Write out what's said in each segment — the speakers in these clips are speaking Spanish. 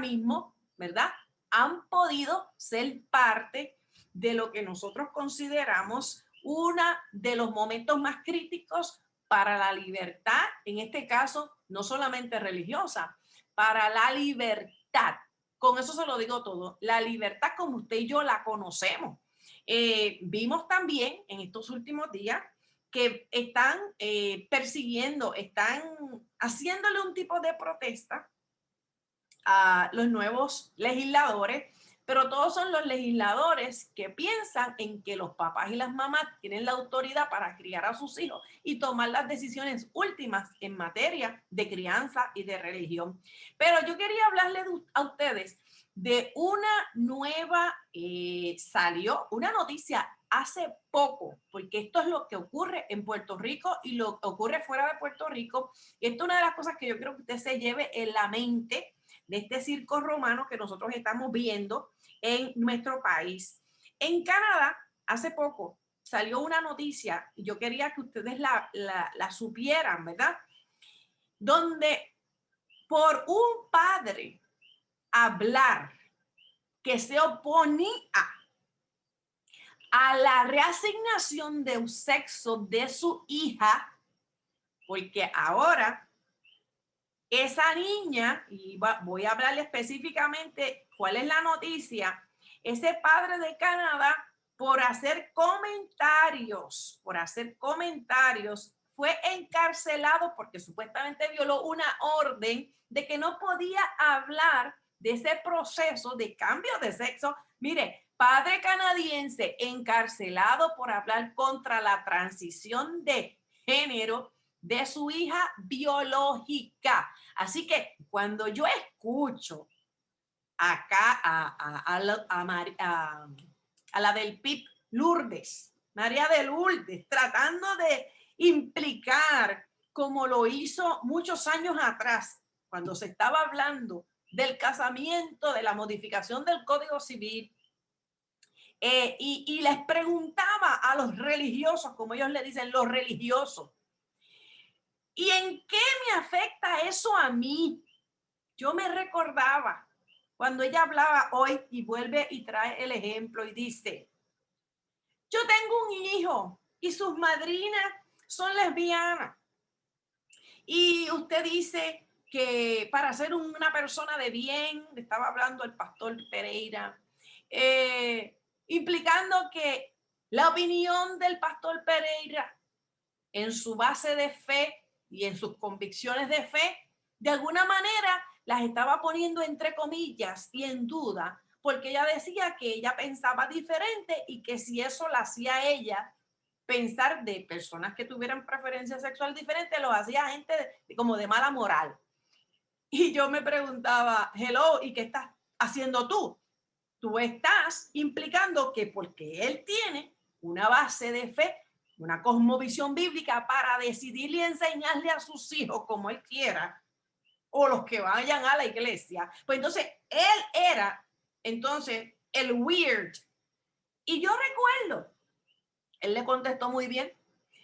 mismo, ¿verdad? Han podido ser parte de lo que nosotros consideramos uno de los momentos más críticos para la libertad, en este caso, no solamente religiosa, para la libertad. Con eso se lo digo todo, la libertad como usted y yo la conocemos. Vimos también en estos últimos días que están persiguiendo, están haciéndole un tipo de protesta a los nuevos legisladores, pero todos son los legisladores que piensan en que los papás y las mamás tienen la autoridad para criar a sus hijos y tomar las decisiones últimas en materia de crianza y de religión. Pero yo quería hablarle a ustedes de una nueva, salió una noticia hace poco, porque esto es lo que ocurre en Puerto Rico y lo que ocurre fuera de Puerto Rico. Y esto es una de las cosas que yo creo que usted se lleve en la mente de este circo romano que nosotros estamos viendo en nuestro país. En Canadá, hace poco, salió una noticia, y yo quería que ustedes la supieran, ¿verdad? Donde por un padre hablar que se oponía a la reasignación de un sexo de su hija, porque ahora esa niña, y voy a hablarle específicamente cuál es la noticia, ese padre de Canadá, por hacer comentarios, fue encarcelado porque supuestamente violó una orden de que no podía hablar de ese proceso de cambio de sexo. Mire, padre canadiense encarcelado por hablar contra la transición de género de su hija biológica. Así que cuando yo escucho acá a la del PIB, Lourdes, María de Lourdes, tratando de implicar como lo hizo muchos años atrás, cuando se estaba hablando del casamiento, de la modificación del Código Civil, y les preguntaba a los religiosos, como ellos le dicen, los religiosos, ¿y en qué me afecta eso a mí? Yo me recordaba cuando ella hablaba hoy y vuelve y trae el ejemplo y dice, yo tengo un hijo y sus madrinas son lesbianas. Y usted dice que para ser una persona de bien, estaba hablando el pastor Pereira, implicando que la opinión del pastor Pereira en su base de fe y en sus convicciones de fe, de alguna manera las estaba poniendo entre comillas y en duda, porque ella decía que ella pensaba diferente y que si eso la hacía ella pensar de personas que tuvieran preferencia sexual diferente, lo hacía gente como de mala moral. Y yo me preguntaba, hello, ¿y qué estás haciendo tú? Tú estás implicando que porque él tiene una base de fe, una cosmovisión bíblica para decidir y enseñarle a sus hijos como él quiera, o los que vayan a la iglesia, pues entonces él era entonces el weird. Y yo recuerdo, él le contestó muy bien,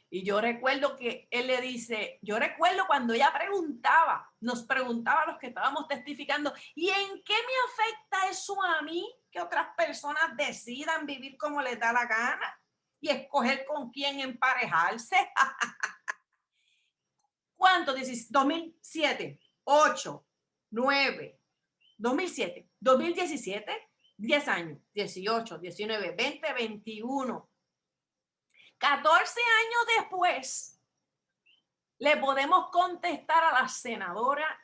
y yo recuerdo que él le dice, yo recuerdo cuando ella preguntaba, nos preguntaba a los que estábamos testificando, ¿y en qué me afecta eso a mí? Que otras personas decidan vivir como les da la gana y escoger con quién emparejarse. ¿Cuánto? 2007, 8, 9, 2007, 2017, 10 años, 18, 19, 20, 21. 14 años después, le podemos contestar a la senadora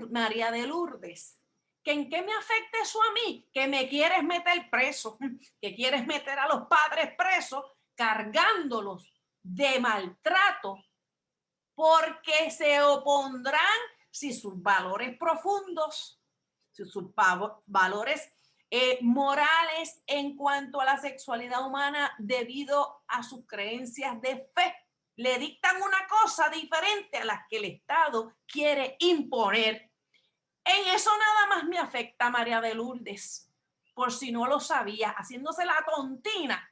María de Lourdes que en qué me afecta eso a mí, que me quieres meter preso, que quieres meter a los padres presos, cargándolos de maltrato, porque se opondrán si sus valores profundos, si sus valores morales en cuanto a la sexualidad humana debido a sus creencias de fe le dictan una cosa diferente a las que el Estado quiere imponer. En eso nada más me afecta María de Lourdes, por si no lo sabía, haciéndose la tontina,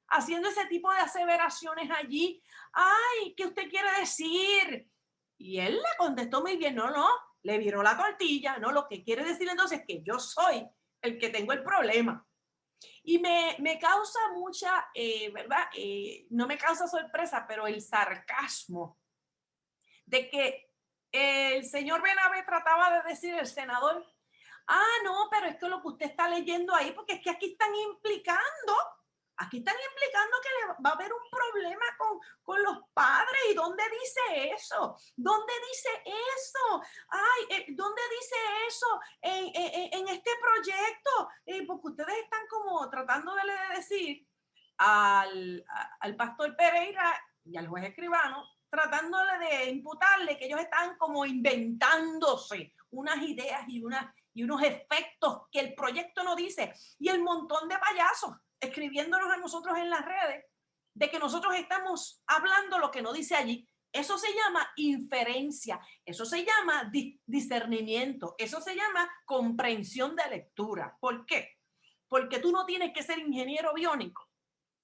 haciendo ese tipo de aseveraciones allí. Ay, ¿qué usted quiere decir? Y él le contestó muy bien, no, no, le viró la tortilla, ¿no? Lo que quiere decir entonces es que yo soy el que tengo el problema. Y me causa mucha, ¿verdad? No me causa sorpresa, pero el sarcasmo de que el señor Benavé trataba de decir, el senador, no, pero es que lo que usted está leyendo ahí, porque es que aquí están implicando que le va a haber un problema con los padres. ¿Y dónde dice eso? ¿Dónde dice eso? ¿Dónde dice eso en este proyecto? Porque ustedes están como tratando de decir al pastor Pereira y al juez Escribano, tratándole de imputarle que ellos están como inventándose unas ideas y unos efectos que el proyecto no dice, y el montón de payasos escribiéndonos a nosotros en las redes de que nosotros estamos hablando lo que no dice allí. Eso se llama inferencia, eso se llama discernimiento, eso se llama comprensión de lectura. ¿Por qué? Porque tú no tienes que ser ingeniero biónico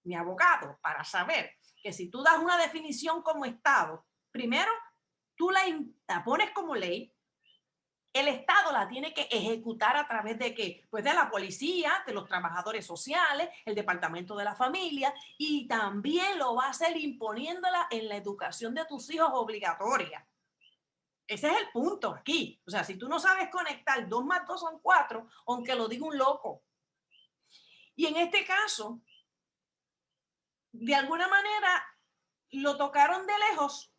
ni abogado para saber que si tú das una definición como Estado, primero tú la pones como ley. El Estado la tiene que ejecutar a través de qué? Pues de la policía, de los trabajadores sociales, el departamento de la familia, y también lo va a hacer imponiéndola en la educación de tus hijos obligatoria. Ese es el punto aquí. O sea, si tú no sabes conectar 2 más 2 son 4, aunque lo diga un loco. Y en este caso, de alguna manera, lo tocaron de lejos,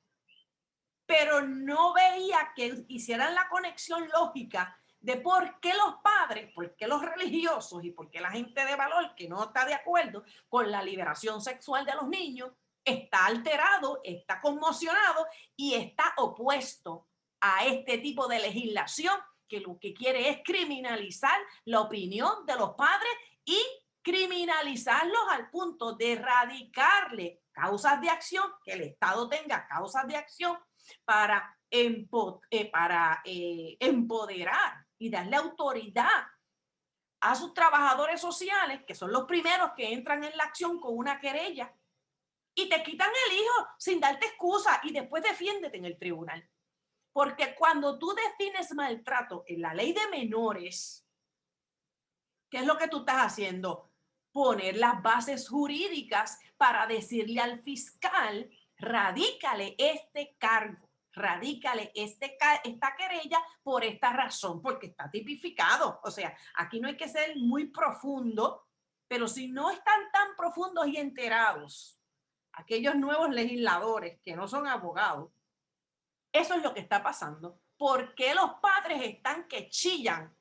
pero no veía que hicieran la conexión lógica de por qué los padres, por qué los religiosos y por qué la gente de valor que no está de acuerdo con la liberación sexual de los niños está alterado, está conmocionado y está opuesto a este tipo de legislación que lo que quiere es criminalizar la opinión de los padres y criminalizarlos al punto de erradicarle causas de acción, que el Estado tenga causas de acción para empoderar y darle autoridad a sus trabajadores sociales, que son los primeros que entran en la acción con una querella, y te quitan el hijo sin darte excusa y después defiéndete en el tribunal. Porque cuando tú defines maltrato en la ley de menores, ¿qué es lo que tú estás haciendo? Poner las bases jurídicas para decirle al fiscal, radícale este cargo, radícale esta querella por esta razón, porque está tipificado. O sea, aquí no hay que ser muy profundo, pero si no están tan profundos y enterados, aquellos nuevos legisladores que no son abogados, eso es lo que está pasando. ¿Por qué los padres están que chillan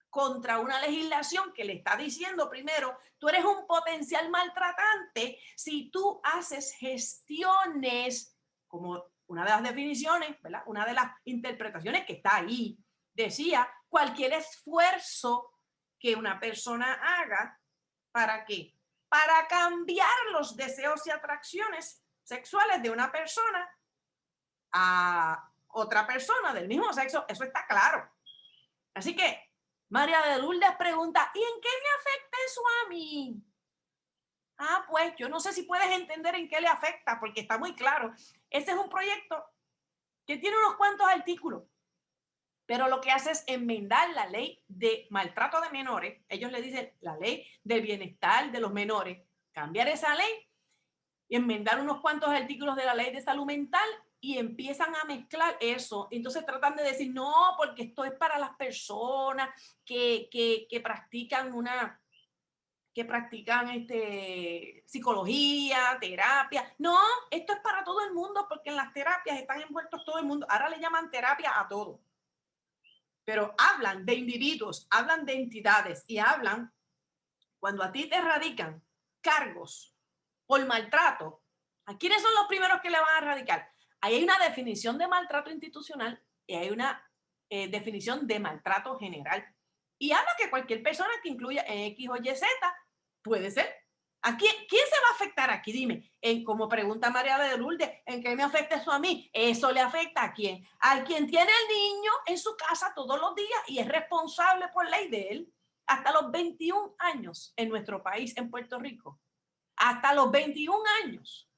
contra una legislación que le está diciendo primero, tú eres un potencial maltratante si tú haces gestiones, como una de las definiciones, ¿verdad? Una de las interpretaciones que está ahí, decía, cualquier esfuerzo que una persona haga, ¿para qué? Para cambiar los deseos y atracciones sexuales de una persona a otra persona del mismo sexo, eso está claro. Así que María de Lourdes pregunta, ¿y en qué me afecta eso a mí? Pues yo no sé si puedes entender en qué le afecta, porque está muy claro. Ese es un proyecto que tiene unos cuantos artículos, pero lo que hace es enmendar la ley de maltrato de menores. Ellos le dicen la ley del bienestar de los menores. Cambiar esa ley y enmendar unos cuantos artículos de la ley de salud mental y empiezan a mezclar eso. Entonces tratan de decir, no, porque esto es para las personas que practican psicología, terapia. No, esto es para todo el mundo porque en las terapias están envueltos todo el mundo. Ahora le llaman terapia a todo. Pero hablan de individuos, hablan de entidades y hablan, cuando a ti te radican cargos por maltrato, ¿a quiénes son los primeros que le van a erradicar? Ahí hay una definición de maltrato institucional y hay una definición de maltrato general. Y habla que cualquier persona que incluya X o Y, Z puede ser. ¿Quién se va a afectar aquí? Dime, como pregunta María de Lourdes, ¿en qué me afecta eso a mí? ¿Eso le afecta a quién? A quien tiene el niño en su casa todos los días y es responsable por ley de él hasta los 21 años en nuestro país, en Puerto Rico. Hasta los 21 años.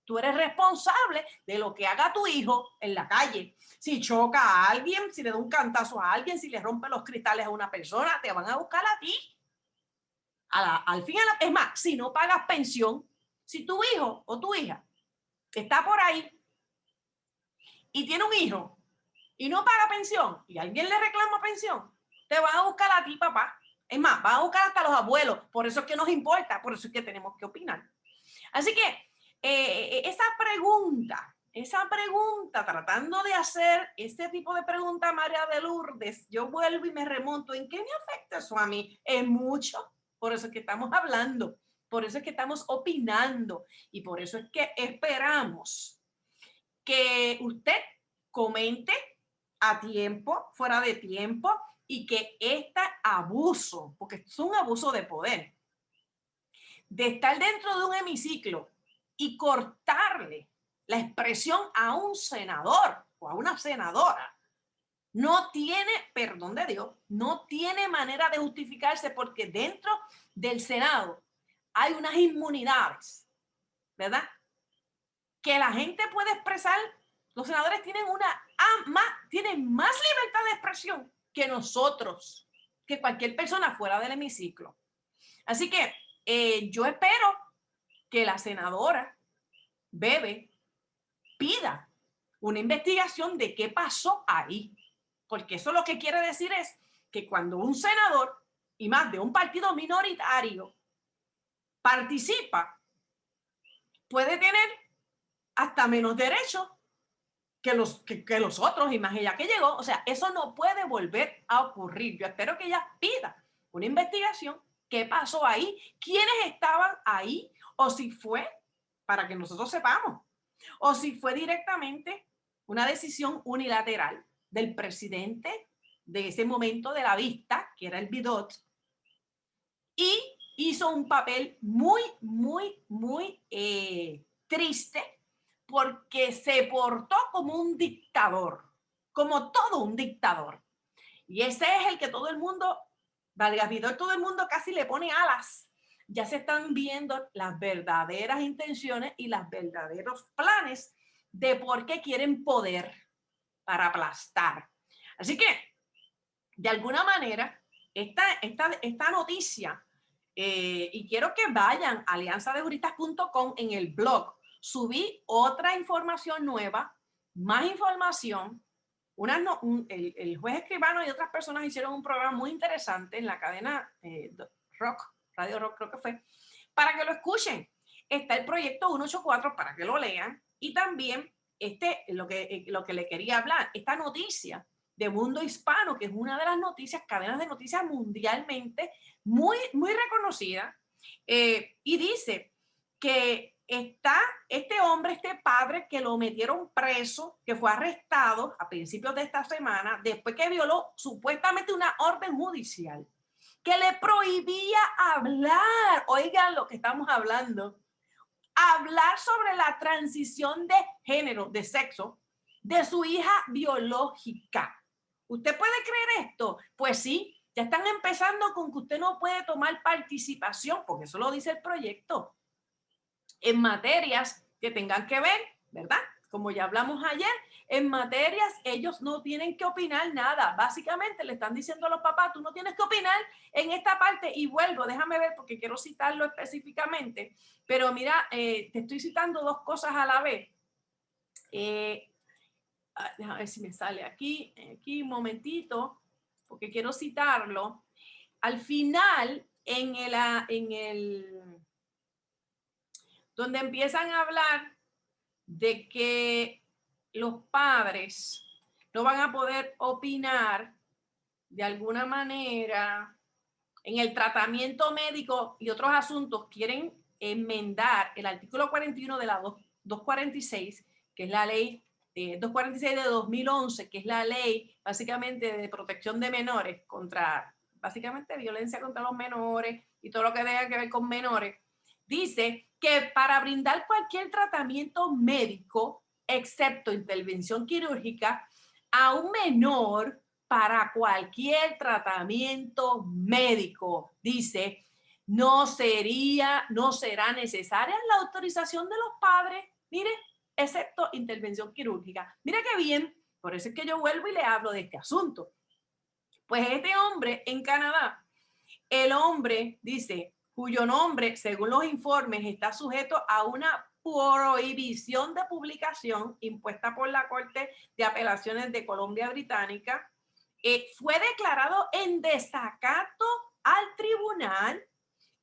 Tú eres responsable de lo que haga tu hijo en la calle. Si choca a alguien, si le da un cantazo a alguien, si le rompe los cristales a una persona, te van a buscar a ti. Al fin, es más, si no pagas pensión, si tu hijo o tu hija está por ahí y tiene un hijo y no paga pensión y alguien le reclama pensión, te van a buscar a ti, papá. Es más, van a buscar hasta los abuelos. Por eso es que nos importa, por eso es que tenemos que opinar. Así que esa pregunta, tratando de hacer este tipo de pregunta, María de Lourdes, yo vuelvo y me remonto. ¿En qué me afecta eso a mí? En mucho. Por eso es que estamos hablando, por eso es que estamos opinando y por eso es que esperamos que usted comente a tiempo, fuera de tiempo, y que este abuso, porque es un abuso de poder, de estar dentro de un hemiciclo y cortarle la expresión a un senador o a una senadora, no tiene, perdón de Dios, no tiene manera de justificarse porque dentro del Senado hay unas inmunidades, ¿verdad? Que la gente puede expresar, los senadores tienen tienen más libertad de expresión que nosotros, que cualquier persona fuera del hemiciclo. Así que yo espero que la senadora Bebe pida una investigación de qué pasó ahí, porque eso lo que quiere decir es que cuando un senador y más de un partido minoritario participa, puede tener hasta menos derechos que los otros, y más ella que llegó. O sea, eso no puede volver a ocurrir. Yo espero que ella pida una investigación, qué pasó ahí, quiénes estaban ahí, o si fue, para que nosotros sepamos, o si fue directamente una decisión unilateral del presidente de ese momento de la vista, que era el Bidot, y hizo un papel muy, muy, muy triste porque se portó como un dictador, como todo un dictador. Y ese es el que todo el mundo, valga Bidot, todo el mundo casi le pone alas. Ya se están viendo las verdaderas intenciones y los verdaderos planes de por qué quieren poder para aplastar. Así que, de alguna manera, esta noticia, y quiero que vayan a alianzadejuristas.com en el blog, subí otra información nueva, más información. El juez Escribano y otras personas hicieron un programa muy interesante en la cadena Rock, Radio Rock creo que fue, para que lo escuchen. Está el proyecto 184 para que lo lean, y también lo que le quería hablar, esta noticia de Mundo Hispano, que es una de las cadenas de noticias mundialmente muy, muy reconocida, y dice que está este hombre, este padre que lo metieron preso, que fue arrestado a principios de esta semana, después que violó supuestamente una orden judicial que le prohibía hablar, oigan lo que estamos hablando, hablar sobre la transición de género, de sexo, de su hija biológica. ¿Usted puede creer esto? Pues sí, ya están empezando con que usted no puede tomar participación, porque eso lo dice el proyecto, en materias que tengan que ver, ¿verdad? Como ya hablamos ayer, en materias ellos no tienen que opinar nada. Básicamente le están diciendo a los papás, tú no tienes que opinar en esta parte. Y vuelvo, déjame ver porque quiero citarlo específicamente. Pero mira, te estoy citando dos cosas a la vez. Déjame ver si me sale aquí un momentito, porque quiero citarlo. Al final, donde empiezan a hablar de que los padres no van a poder opinar de alguna manera en el tratamiento médico y otros asuntos, quieren enmendar el artículo 41 de la 246, que es la ley 246 de 2011, que es la ley básicamente de protección de menores contra, básicamente, violencia contra los menores y todo lo que tenga que ver con menores. Dice que para brindar cualquier tratamiento médico, excepto intervención quirúrgica, a un menor, para cualquier tratamiento médico, dice, no será necesaria la autorización de los padres. Mire, excepto intervención quirúrgica. Mira qué bien, por eso es que yo vuelvo y le hablo de este asunto. Pues este hombre en Canadá, el hombre dice, cuyo nombre, según los informes, está sujeto a una prohibición de publicación impuesta por la Corte de Apelaciones de Columbia Británica, fue declarado en desacato al tribunal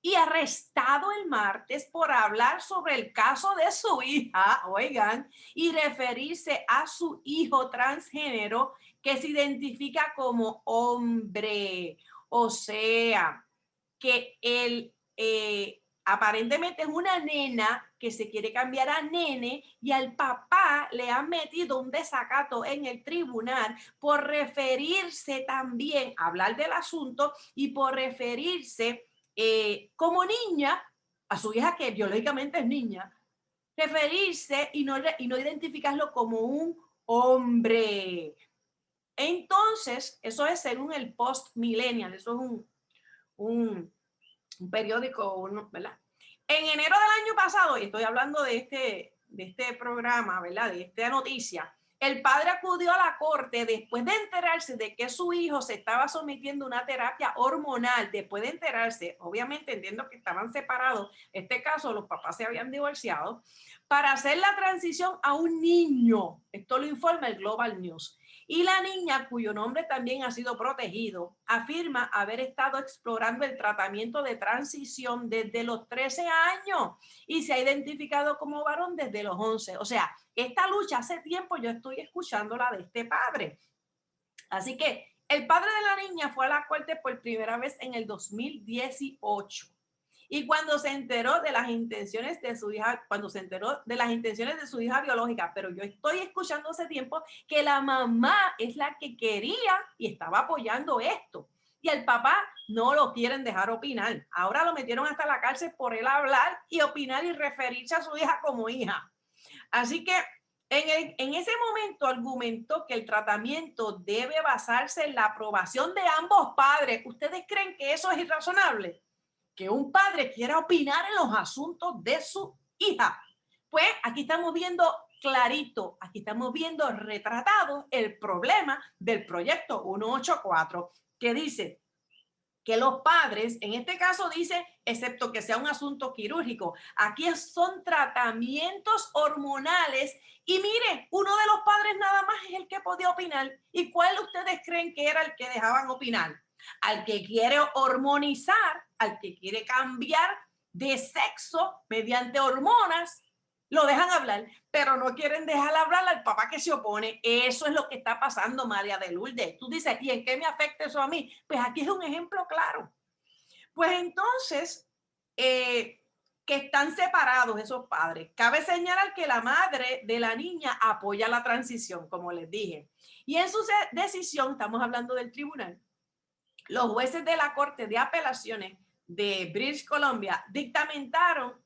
y arrestado el martes por hablar sobre el caso de su hija, oigan, y referirse a su hijo transgénero que se identifica como hombre. O sea, que él aparentemente es una nena que se quiere cambiar a nene y al papá le han metido un desacato en el tribunal por referirse también, hablar del asunto y por referirse como niña a su hija que biológicamente es niña, referirse y no identificarlo como un hombre. Entonces, eso es según el Post Millennial, eso es un un periódico, ¿verdad? En enero del año pasado, y estoy hablando de este programa, ¿verdad? De esta noticia, el padre acudió a la corte después de enterarse de que su hijo se estaba sometiendo a una terapia hormonal, después de enterarse, obviamente entiendo que estaban separados, en este caso los papás se habían divorciado, para hacer la transición a un niño. Esto lo informa el Global News. Y la niña, cuyo nombre también ha sido protegido, afirma haber estado explorando el tratamiento de transición desde los 13 años y se ha identificado como varón desde los 11. O sea, esta lucha hace tiempo yo estoy escuchándola de este padre. Así que el padre de la niña fue a la corte por primera vez en el 2018. Y cuando se enteró de las intenciones de su hija, cuando se enteró de las intenciones de su hija biológica, pero yo estoy escuchando hace tiempo que la mamá es la que quería y estaba apoyando esto. Y el papá no lo quieren dejar opinar. Ahora lo metieron hasta la cárcel por él hablar y opinar y referirse a su hija como hija. Así que en ese momento argumentó que el tratamiento debe basarse en la aprobación de ambos padres. ¿Ustedes creen que eso es irrazonable? Que un padre quiera opinar en los asuntos de su hija. Pues aquí estamos viendo clarito, aquí estamos viendo retratado el problema del proyecto 184, que dice que los padres, en este caso dice, excepto que sea un asunto quirúrgico, aquí son tratamientos hormonales y mire, uno de los padres nada más es el que podía opinar. ¿Y cuál ustedes creen que era el que dejaban opinar? Al que quiere hormonizar, al que quiere cambiar de sexo mediante hormonas, lo dejan hablar, pero no quieren dejar hablar al papá que se opone. Eso es lo que está pasando, María de Lourdes. Tú dices, ¿y en qué me afecta eso a mí? Pues aquí es un ejemplo claro. Pues entonces, que están separados esos padres. Cabe señalar que la madre de la niña apoya la transición, como les dije. Y en su decisión, estamos hablando del tribunal, los jueces de la Corte de Apelaciones de British Columbia dictaminaron,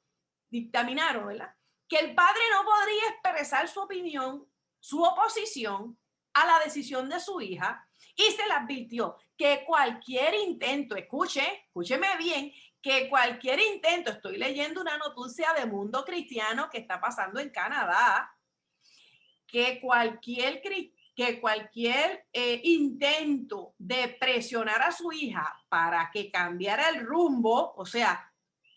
¿verdad?, que el padre no podría expresar su opinión, su oposición a la decisión de su hija y se le advirtió que cualquier intento, escúcheme bien, que cualquier intento, estoy leyendo una noticia de Mundo Cristiano que está pasando en Canadá, que cualquier intento de presionar a su hija para que cambiara el rumbo, o sea,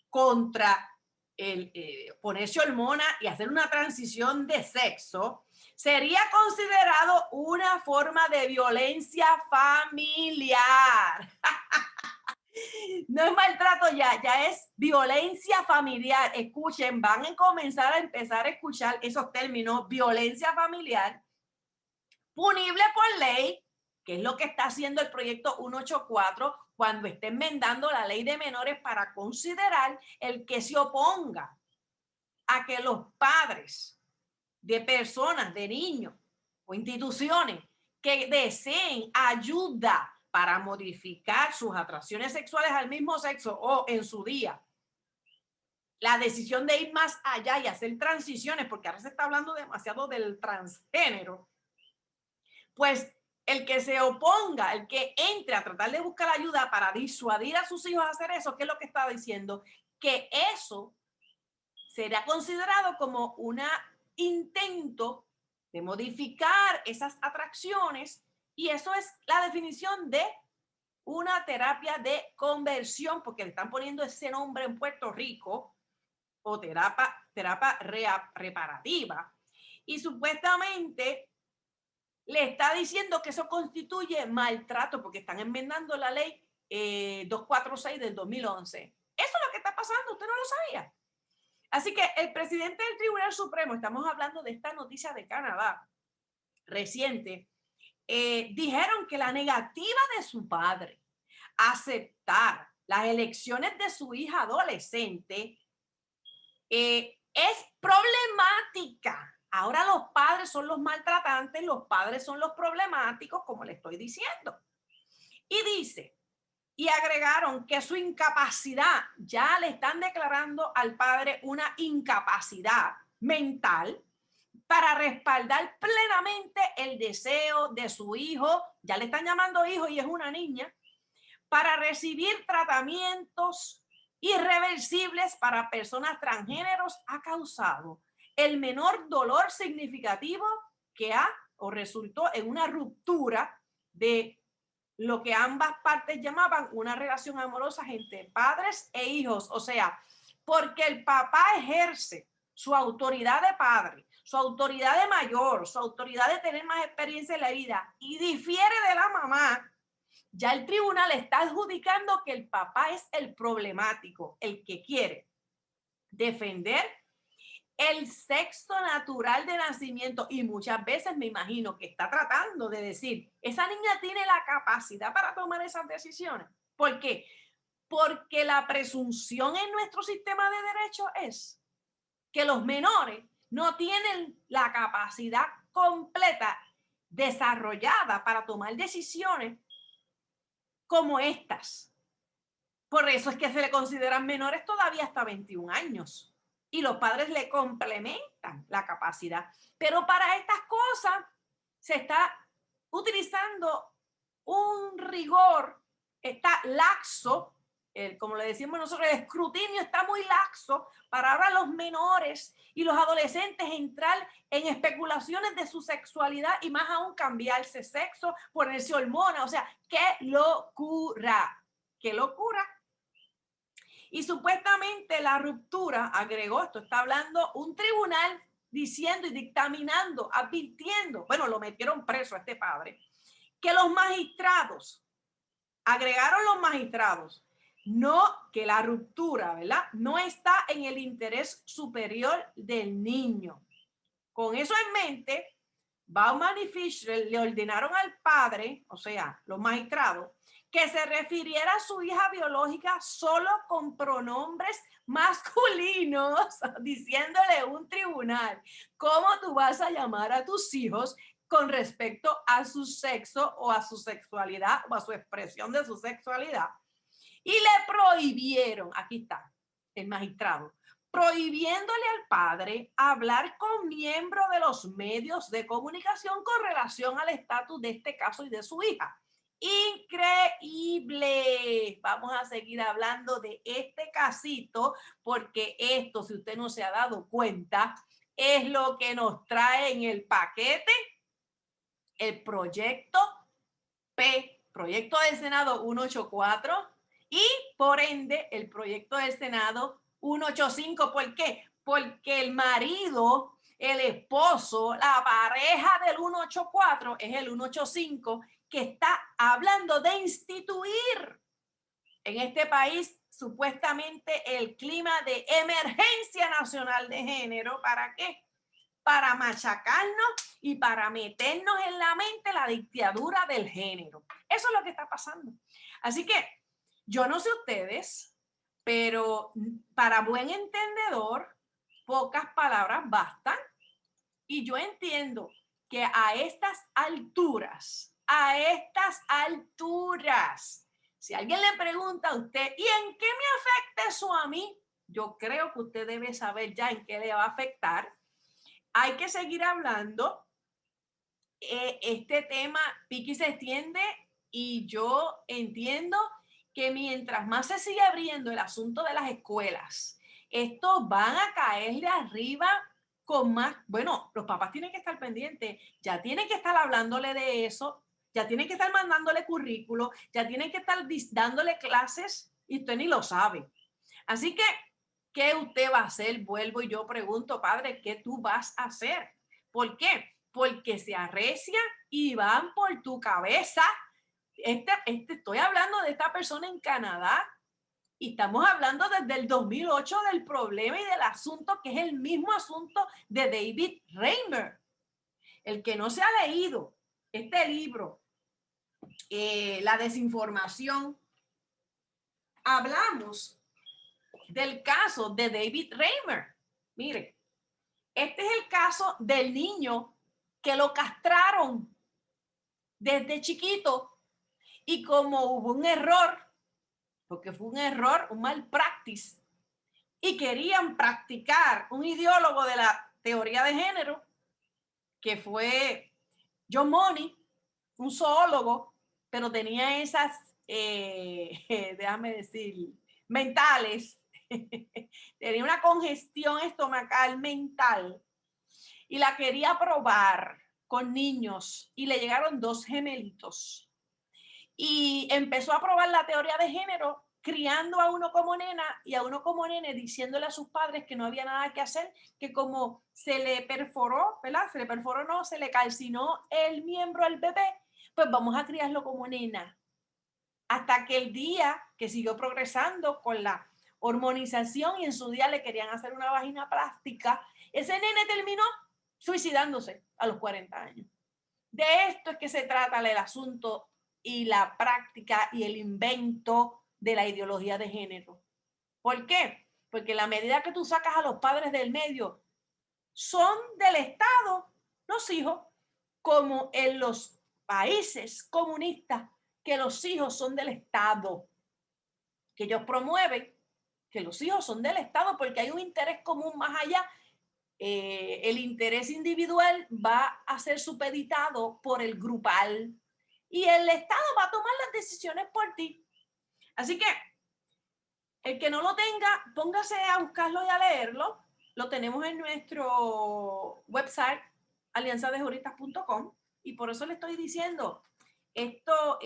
contra el ponerse hormona y hacer una transición de sexo, sería considerado una forma de violencia familiar. No es maltrato ya es violencia familiar. Escuchen, van a comenzar a empezar a escuchar esos términos, violencia familiar, punible por ley, que es lo que está haciendo el proyecto 184 cuando esté enmendando la ley de menores para considerar el que se oponga a que los padres de personas, de niños o instituciones que deseen ayuda para modificar sus atracciones sexuales al mismo sexo o en su día la decisión de ir más allá y hacer transiciones, porque ahora se está hablando demasiado del transgénero, pues el que se oponga, el que entre a tratar de buscar ayuda para disuadir a sus hijos a hacer eso, ¿qué es lo que está diciendo? Que eso será considerado como una intento de modificar esas atracciones, y eso es la definición de una terapia de conversión, porque le están poniendo ese nombre en Puerto Rico, o terapia reparativa, y supuestamente le está diciendo que eso constituye maltrato, porque están enmendando la ley 246 del 2011. Eso es lo que está pasando, usted no lo sabía. Así que el presidente del Tribunal Supremo, estamos hablando de esta noticia de Canadá reciente, dijeron que la negativa de su padre a aceptar las elecciones de su hija adolescente es problemática. Ahora los padres son los maltratantes, los padres son los problemáticos, como le estoy diciendo. Y dice, y agregaron que su incapacidad, ya le están declarando al padre una incapacidad mental para respaldar plenamente el deseo de su hijo, ya le están llamando hijo y es una niña, para recibir tratamientos irreversibles para personas transgéneros, ha causado el menor dolor significativo que ha o resultó en una ruptura de lo que ambas partes llamaban una relación amorosa entre padres e hijos. O sea, porque el papá ejerce su autoridad de padre, su autoridad de mayor, su autoridad de tener más experiencia en la vida y difiere de la mamá, ya el tribunal está adjudicando que el papá es el problemático, el que quiere defender el sexo natural de nacimiento, y muchas veces me imagino que está tratando de decir, esa niña tiene la capacidad para tomar esas decisiones. ¿Por qué? Porque la presunción en nuestro sistema de derecho es que los menores no tienen la capacidad completa desarrollada para tomar decisiones como estas. Por eso es que se le consideran menores todavía hasta 21 años. Y los padres le complementan la capacidad. Pero para estas cosas se está utilizando un rigor, está laxo, como le decimos nosotros, el escrutinio está muy laxo para ahora los menores y los adolescentes entrar en especulaciones de su sexualidad y más aún cambiarse sexo, ponerse hormonas. O sea, ¡qué locura! ¡Qué locura! Y supuestamente la ruptura, agregó, esto está hablando un tribunal diciendo y dictaminando, advirtiendo, bueno, lo metieron preso a este padre, que los magistrados, agregaron los magistrados, no, que la ruptura, ¿verdad? No está en el interés superior del niño. Con eso en mente, Bauman y Fisher le ordenaron al padre, o sea, los magistrados, que se refiriera a su hija biológica solo con pronombres masculinos, diciéndole un tribunal, ¿cómo tú vas a llamar a tus hijos con respecto a su sexo o a su sexualidad o a su expresión de su sexualidad? Y le prohibieron, aquí está el magistrado, prohibiéndole al padre hablar con miembros de los medios de comunicación con relación al estatus de este caso y de su hija. Increíble. Vamos a seguir hablando de este casito porque esto, si usted no se ha dado cuenta, es lo que nos trae en el paquete el proyecto P, proyecto del Senado 184 y por ende el proyecto del Senado 185. ¿Por qué? Porque el marido, el esposo, la pareja del 184 es el 185 que está hablando de instituir en este país supuestamente el clima de emergencia nacional de género. ¿Para qué? Para machacarnos y para meternos en la mente la dictadura del género. Eso es lo que está pasando. Así que yo no sé ustedes, pero para buen entendedor, pocas palabras bastan. Y yo entiendo que a estas alturas, si alguien le pregunta a usted, ¿y en qué me afecta eso a mí? Yo creo que usted debe saber ya en qué le va a afectar. Hay que seguir hablando. Este tema pique y se extiende y yo entiendo que mientras más se sigue abriendo el asunto de las escuelas, estos van a caerle arriba con más, bueno, los papás tienen que estar pendientes, ya tienen que estar hablándole de eso, ya tienen que estar mandándole currículo, ya tienen que estar dándole clases y usted ni lo sabe. Así que, ¿qué usted va a hacer? Vuelvo y yo pregunto, padre, ¿qué tú vas a hacer? ¿Por qué? Porque se arrecia y van por tu cabeza. Estoy hablando de esta persona en Canadá y estamos hablando desde el 2008 del problema y del asunto que es el mismo asunto de David Reimer. El que no se ha leído este libro, La desinformación, hablamos del caso de David Reimer. Mire, este es el caso del niño que lo castraron desde chiquito y como hubo un error, porque fue un error, un mal practice, y querían practicar un ideólogo de la teoría de género, que fue John Money, un zoólogo, pero tenía esas, déjame decir, mentales, tenía una congestión estomacal mental y la quería probar con niños y le llegaron 2 gemelitos. Y empezó a probar la teoría de género criando a uno como nena y a uno como nene, diciéndole a sus padres que no había nada que hacer, que como se le perforó, ¿verdad? Se le perforó, no, se le calcinó el miembro al bebé, pues vamos a criarlo como nena. Hasta que el día que siguió progresando con la hormonización y en su día le querían hacer una vagina plástica, ese nene terminó suicidándose a los 40 años. De esto es que se trata el asunto y la práctica y el invento de la ideología de género. ¿Por qué? Porque la medida que tú sacas a los padres del medio son del Estado, los hijos, como en los países comunistas, que los hijos son del Estado, que ellos promueven que los hijos son del Estado porque hay un interés común más allá. El interés individual va a ser supeditado por el grupal y el Estado va a tomar las decisiones por ti. Así que el que no lo tenga, póngase a buscarlo y a leerlo. Lo tenemos en nuestro website, alianzadejuristas.com, y por eso le estoy diciendo, esto,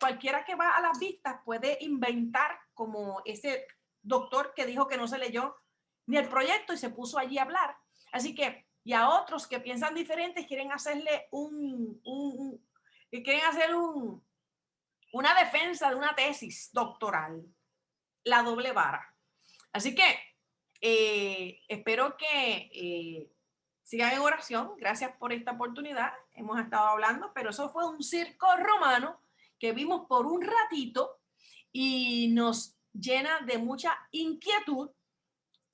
cualquiera que va a las vistas puede inventar como ese doctor que dijo que no se leyó ni el proyecto y se puso allí a hablar. Así que, y a otros que piensan diferentes, quieren hacerle una defensa de una tesis doctoral, la doble vara. Así que espero que sigan en oración. Gracias por esta oportunidad. Hemos estado hablando, pero eso fue un circo romano que vimos por un ratito y nos llena de mucha inquietud.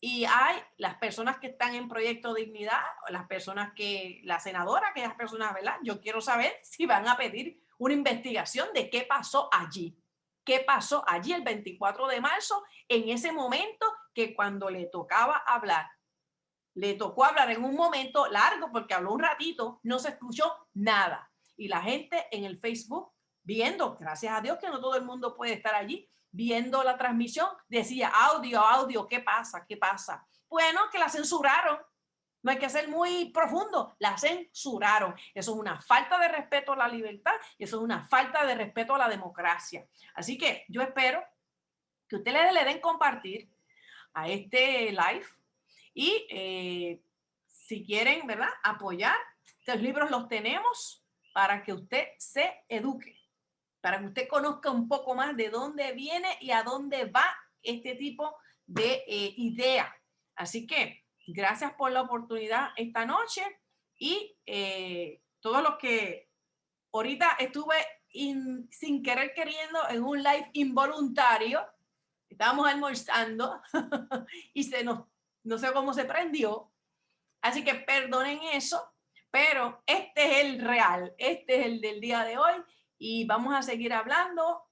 Y hay las personas que están en Proyecto Dignidad, las personas que, la senadora, aquellas personas, ¿verdad? Yo quiero saber si van a pedir una investigación de qué pasó allí. ¿Qué pasó allí el 24 de marzo en ese momento que cuando le tocaba hablar? Le tocó hablar en un momento largo porque habló un ratito, no se escuchó nada. Y la gente en el Facebook viendo, gracias a Dios que no todo el mundo puede estar allí, viendo la transmisión, decía audio, ¿qué pasa? ¿Qué pasa? Bueno, que la censuraron. No hay que ser muy profundo, la censuraron. Eso es una falta de respeto a la libertad y eso es una falta de respeto a la democracia. Así que yo espero que ustedes le den compartir a este live y si quieren, ¿verdad? Apoyar, estos libros los tenemos para que usted se eduque, para que usted conozca un poco más de dónde viene y a dónde va este tipo de idea. Así que gracias por la oportunidad esta noche y todos los que ahorita estuve sin querer queriendo en un live involuntario, estábamos almorzando y no sé cómo se prendió, así que perdonen eso, pero este es el real, este es el del día de hoy y vamos a seguir hablando,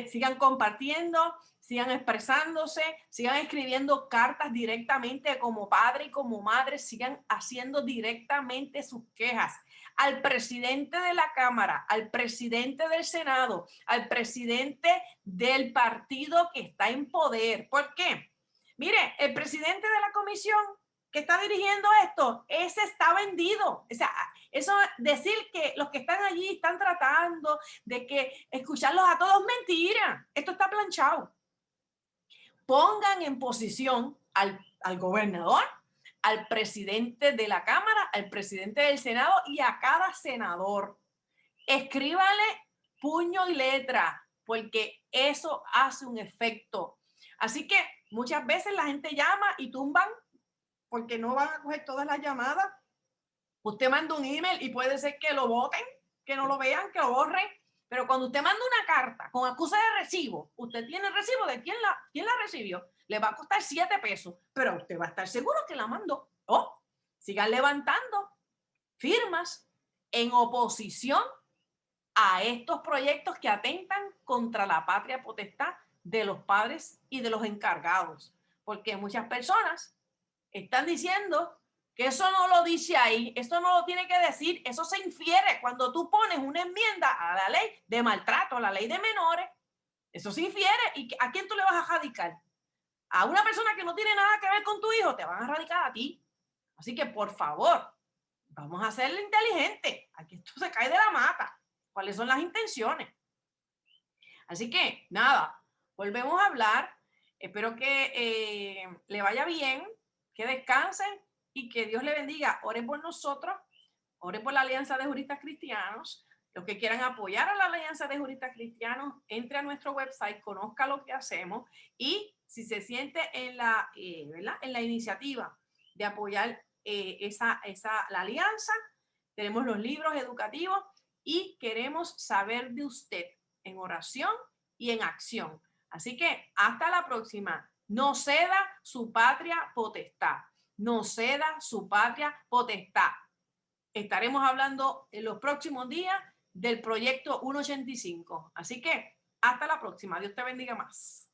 sigan compartiendo, sigan expresándose, sigan escribiendo cartas directamente como padre y como madre, sigan haciendo directamente sus quejas al presidente de la Cámara, al presidente del Senado, al presidente del partido que está en poder. ¿Por qué? Mire, el presidente de la comisión que está dirigiendo esto, ese está vendido. O sea, eso decir que los que están allí están tratando de que escucharlos a todos, mentira. Esto está planchado. Pongan en posición al gobernador, al presidente de la Cámara, al presidente del Senado y a cada senador. Escríbanle puño y letra, porque eso hace un efecto. Así que muchas veces la gente llama y tumban porque no van a coger todas las llamadas. Usted manda un email y puede ser que lo voten, que no lo vean, que lo borren. Pero cuando usted manda una carta con acusa de recibo, usted tiene el recibo de quién la recibió. Le va a costar 7 pesos, pero usted va a estar seguro que la mandó. O sigan levantando firmas en oposición a estos proyectos que atentan contra la patria potestad de los padres y de los encargados. Porque muchas personas están diciendo que eso no lo dice ahí, eso no lo tiene que decir, eso se infiere cuando tú pones una enmienda a la ley de maltrato, a la ley de menores, eso se infiere. ¿Y a quién tú le vas a radicar? A una persona que no tiene nada que ver con tu hijo, te van a radicar a ti. Así que, por favor, vamos a ser inteligentes. Aquí esto se cae de la mata. ¿Cuáles son las intenciones? Así que, nada, volvemos a hablar. Espero que le vaya bien, que descansen y que Dios le bendiga. Ore por nosotros, ore por la Alianza de Juristas Cristianos. Los que quieran apoyar a la Alianza de Juristas Cristianos, entre a nuestro website, conozca lo que hacemos y si se siente en la iniciativa de apoyar la alianza, tenemos los libros educativos y queremos saber de usted en oración y en acción. Así que hasta la próxima. No ceda su patria potestad. No ceda su patria potestad. Estaremos hablando en los próximos días del proyecto 185. Así que hasta la próxima. Dios te bendiga más.